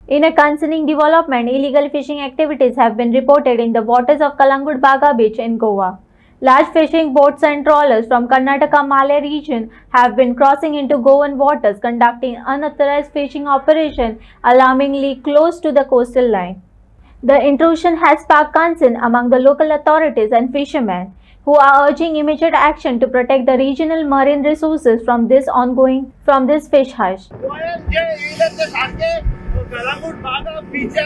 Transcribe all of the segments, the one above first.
In a concerning development, illegal fishing activities have been reported in the waters of Kalangud Baga beach in Goa. Large fishing boats and trawlers from Karnataka Malay region have been crossing into Goan waters, conducting unauthorized fishing operation alarmingly close to the coastal line. The intrusion has sparked concern among the local authorities and fishermen, who are urging immediate action to protect the regional marine resources from this fish hunt. Calangute बागा बीचा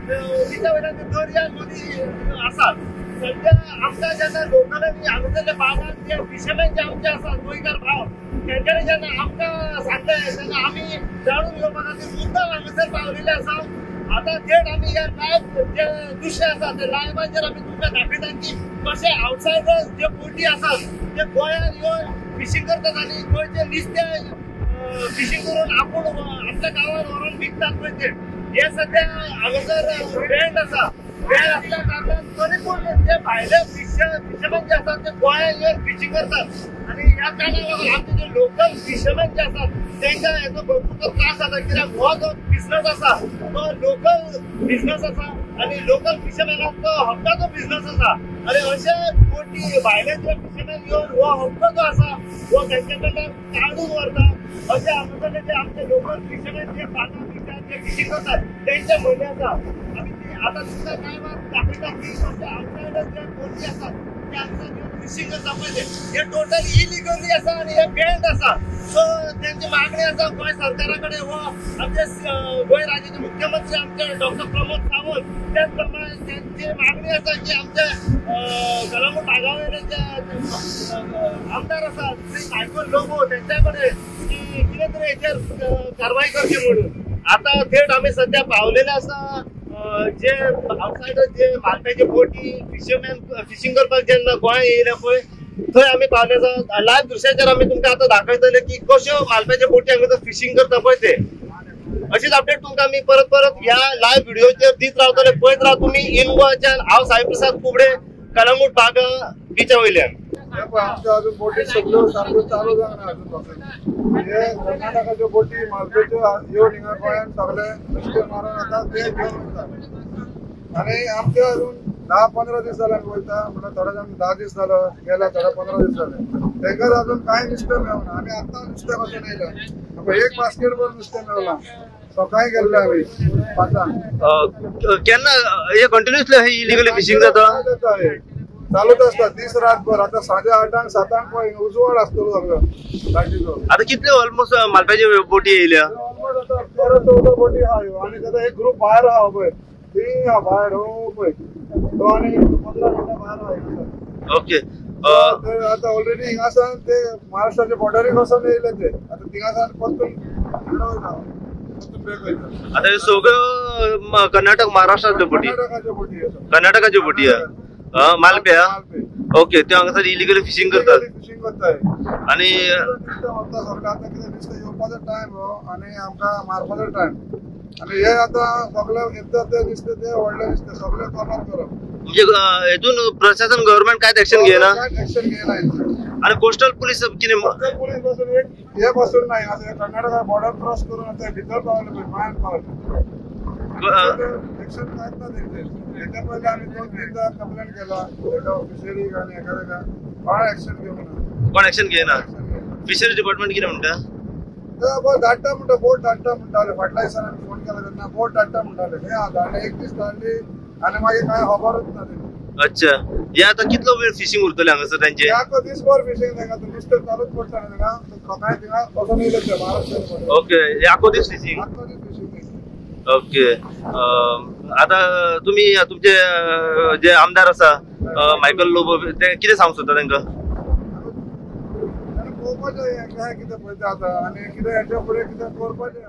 वयल्यान दर्यामध्ये आसात. सध्या आमच्या जेन्ना लोकलांनी हांगासरल्या बागान जे फिशरमॅन जे आमचे आसात गोंयकार भाव तेंच्यांनी जेन्ना आमकां सांगले तेन्ना आमी जाणून घेवपा खातीर मुद्दाम हांगासर पावलेले आसा. आता थेट आमी ह्या लायव्ह जे दृश्य आसा ते लायव्हाचेर आमी तुमकां दाखयतात की कशे आउटसायडर्स जे बोटी आसात ते गोंयांत येवन फिशींग करतात आनी गोंयचे नुस्तें फिशिंग करून आपण आपल्या गावात व्हरून विकतात. म्हणजे हे सध्या हांगासर बँड आसा. बँड असल्या कारणान तरी पूण जे भायले फिशरमॅन जे आसात ते गोंयांत येवन फिशिंग करतात आणि ह्या कारणान लागून आमचे जे लोकल फिशरमॅन जे आसात तांकां हेचो भरपूर त्रास जाता. कित्याक हो जो बिझनस आसा तो लोकल बिझनस आसा आणि लोकल फिशरमॅनाचो हक्काचो बिझनस आसा आणि अशे कोटी भायले जे फिशरमॅन येवन हो हक्क जो आसा हो तांचे कडल्यान काढून व्हरता. अशे हांगासरले जे आमचे लोकल फिशरमॅन जे बागा बिचार जे फिशिंग करतात तेंचे म्हणणे आसा. आमी आता तुमकां काय दाखयता की अशे आउटसायडर्स जे बोटी आसात ते हांगासर फिशिंग करता पळय हे टोटल इलिगली आसा आणि हे बँड आसा. सो त्यांची मागणी आसा गोंय सरकारा कडेन व आमचे गोंय राज्याचे मुख्यमंत्री आमचे डॉक्टर प्रमोद सावंत त्याच प्रमाणे त्यांची मागणी आसा की आमचे कलांगूट बागावयले जे आमदार आसात श्री मायकल लोबो त्यांच्या कडेन की कितें तरी हेचेर कारवाई करची म्हणून. आता थेट आम्ही सध्या पावलेले आसा जे आउटसायडर जे मालप्याचे बोटी फिशरमॅन फिशिंग करपाक जेन्ना गोंयांत येयले पळय थंय आमी पावले आसा. लायव्ह दृश्याचेर आमी तुमकां आतां दाखयतले की कश्यो मालप्याचे बोटी हांगासर फिशिंग करता पळय ते. अशीच अपडेट तुमकां आमी परत परत ह्या लायव्ह व्हिडिओचेर दीत रावतले. पळयत राहा तुमी इन गोवाच्यान. हांव साई प्रसाद कुबडे, कलांगूट बागा बीचा वयल्यान. आमच्या अजून बोटी सगळ्यो सारक्यो चालू जावना अजून. हे कर्नाटकाच्यो बोटी मालपेच्यो येवन हिंगा गोंयांत सगळे नुस्तें मारून येतात ते घेवन वयतात आनी आमचे अजून 10-15 दीस जाले वयता. म्हणल्यार थोडे जाण 10 दीस जालो गेला, थोडे 15 दीस जाले. तांकां अजून कांय नुस्तें मेळना. आमी आतां नुस्तें पासून येयला. म्हाका एक बास्केटभर नुस्तें मेळलां. सकाळी गेल्ले आमी 5 केन्ना हे कंटिन्युअसली हे इलिगली फिशिंग जाता चालूच असता दीस रातभर. आता सांजे 8-7 पळय उजवाड आसतलो सगळो लायटीचो. आता कितले ऑलमोस्ट मालप्याचे बोटी येयल्या? ऑलमोस्ट आता 13-14 बोटी आहा ह्यो आणि त्याचा एक ग्रुप भायर आहा पळय ती आहा भायर हो पळय तो आणि 15 मिनटां भायर आहा. ओके. आता ऑलरेडी हिंगासान ते महाराष्ट्राच्या बॉर्डरीक वचून येयले ते. आता थिंगासान परतून ब्रेक वयता. आता हे सगळ्यो कर्नाटक महाराष्ट्रातल्यो बोटी कर्नाटकाच्यो बोटी मालप्या. ओके. ते हांगासर इलिगली फिशिंग करतात फिशिंग करतात आणि सगळं आता कितें नुस्तें येवपाचो टायम हो आनी आमकां मारपाचो टायम आनी हे आता सगळे येता ते नुस्तें ते व्हडले नुस्तें सगळे कवर करप. म्हणजे हेतून प्रशासन गव्हर्नमेंट कांयच एक्शन घेयना. एक्शन घेयना. आणि कोस्टल पुलीस कितें पोलीस पासून एक हे पासून नाही असं कर्नाटका बॉर्डर क्रॉस करून आता भितर पावले पळय मायन पावले एक्शन कांयच ना तेंचे. हेच्या पयलीं आमी 2-3 कंप्लेंट केला फिशरीक आनी एका कोण एक्शन घेवना. कोण एक्शन घेयना. फिशरी डिपार्टमेंट कितें म्हणटा? धाडटा म्हणटा बोट धाडटा म्हणटाले. फाटल्या दिसान आमी फोन केला तेन्ना बोट धाडटा म्हणटाले. हे धाडले एक दीस धाडली आनी मागीर कांय खबरच ना तें. अच्छा. हे आता कितलो वेळ फिशिंग उरतले हांगासर तांचे? आख्खो दिसभर फिशिंग तांकां नुस्तें चालूच पडटा तांकां. सकाळीं थिंगा वचून येयले ते महाराष्ट्रान. ओके. हे आख्खो दीस फिशिंग. आख्खो दीस फिशिंग. ओके. आता तुम्ही तुमचे जे आमदार आसा मायकल लोबो ते कितें सांगूंक सोदता तांकां? पळोवपाचें हें कितें पळयता आतां आनी कितें हेच्या फुडें कितें करपाचें.